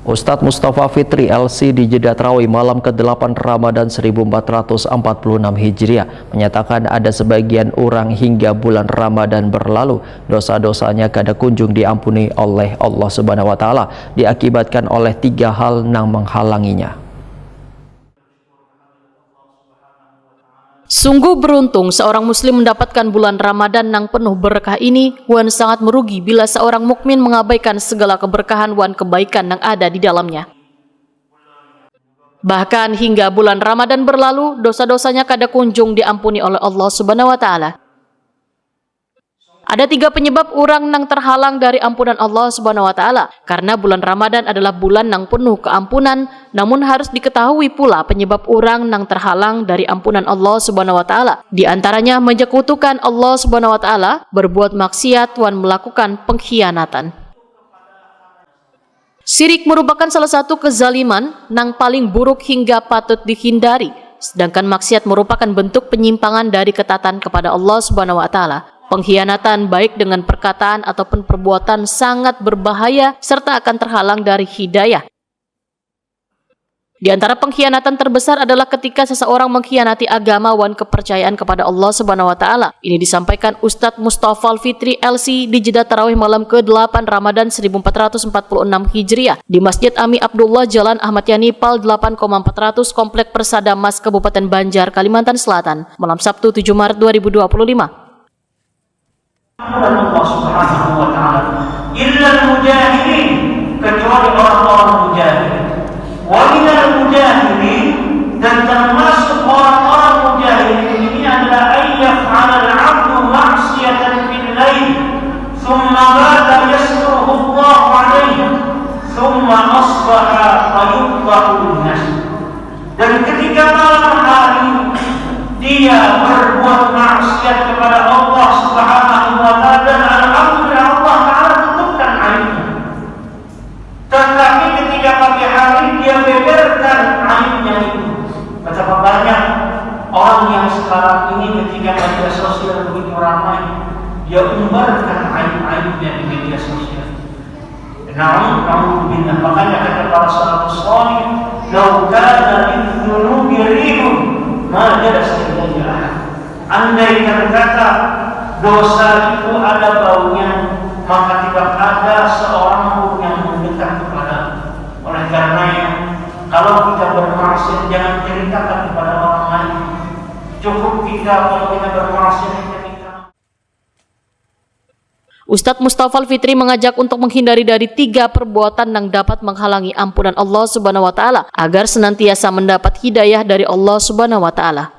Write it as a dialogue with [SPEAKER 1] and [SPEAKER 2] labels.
[SPEAKER 1] Ustadz Mustafa Fitri LC di Jeddah Tarawih malam ke-8 Ramadan 1446 Hijriah menyatakan ada sebagian orang hingga bulan Ramadan berlalu dosa-dosanya kada kunjung diampuni oleh Allah Subhanahu wa taala diakibatkan oleh 3 hal yang menghalanginya.
[SPEAKER 2] Sungguh beruntung seorang muslim mendapatkan bulan Ramadan yang penuh berkah ini, wan sangat merugi bila seorang mukmin mengabaikan segala keberkahan wan kebaikan yang ada di dalamnya. Bahkan hingga bulan Ramadan berlalu, dosa-dosanya kada kunjung diampuni oleh Allah Subhanahu wa taala. Ada 3 penyebab orang yang terhalang dari ampunan Allah Subhanahu wa taala. Karena bulan Ramadan adalah bulan yang penuh keampunan, namun harus diketahui pula penyebab orang yang terhalang dari ampunan Allah Subhanahu wa taala. Di antaranya menyekutukan Allah Subhanahu wa taala, berbuat maksiat dan melakukan pengkhianatan. Syirik merupakan salah satu kezaliman yang paling buruk hingga patut dihindari, sedangkan maksiat merupakan bentuk penyimpangan dari ketaatan kepada Allah Subhanahu wa taala. Pengkhianatan baik dengan perkataan ataupun perbuatan sangat berbahaya serta akan terhalang dari hidayah. Di antara pengkhianatan terbesar adalah ketika seseorang mengkhianati agama dan kepercayaan kepada Allah Subhanahu wa taala. Ini disampaikan Ustadz Mustafa Fitri LC di Jeddah Tarawih malam ke-8 Ramadan 1446 Hijriah di Masjid Ami Abdullah Jalan Ahmad Yani Pal 8,400 Komplek Persada Mas Kabupaten Banjar, Kalimantan Selatan, malam Sabtu 7 Maret 2025.
[SPEAKER 3] Allah Subhanahu wa taala illal mujahidin, kecuali orang-orang mujahid. Wa minal mujahidin, dan termasuk orang-orang mujahidin ini adalah ayyaf'ala al-'abdu ma'siyatan fil lail thumma bada yasruhu Allah 'alayhi thumma asbaha fayudhahu nas. Dan ketika malam hari dia berbuat maksiat kepada Allah Subhanahu wa taala dan alhamdulillah Allah taala tutupkan aibnya. Tetapi ketika pagi hari dia beberkan aibnya itu. Betapa banyak orang yang sekarang ini ketika media sosial begitu ramai, dia umbarkan aib-aibnya di media sosial. Namun makanya kata para salafus salih, "Lau kana lidzunubi rihun ma jalasa ilaiha." Andai kata dosa itu ada baunya, maka tidak ada seorang pun yang mendekat kepada. Oleh karenanya, kalau kita bermaksiat jangan ceritakan kepada orang lain. Cukup kita kalau kita bermaksiat kita.
[SPEAKER 2] Ustadz Mustafa Fitri mengajak untuk menghindari dari 3 perbuatan yang dapat menghalangi ampunan Allah Subhanahu wa taala agar senantiasa mendapat hidayah dari Allah Subhanahu wa taala.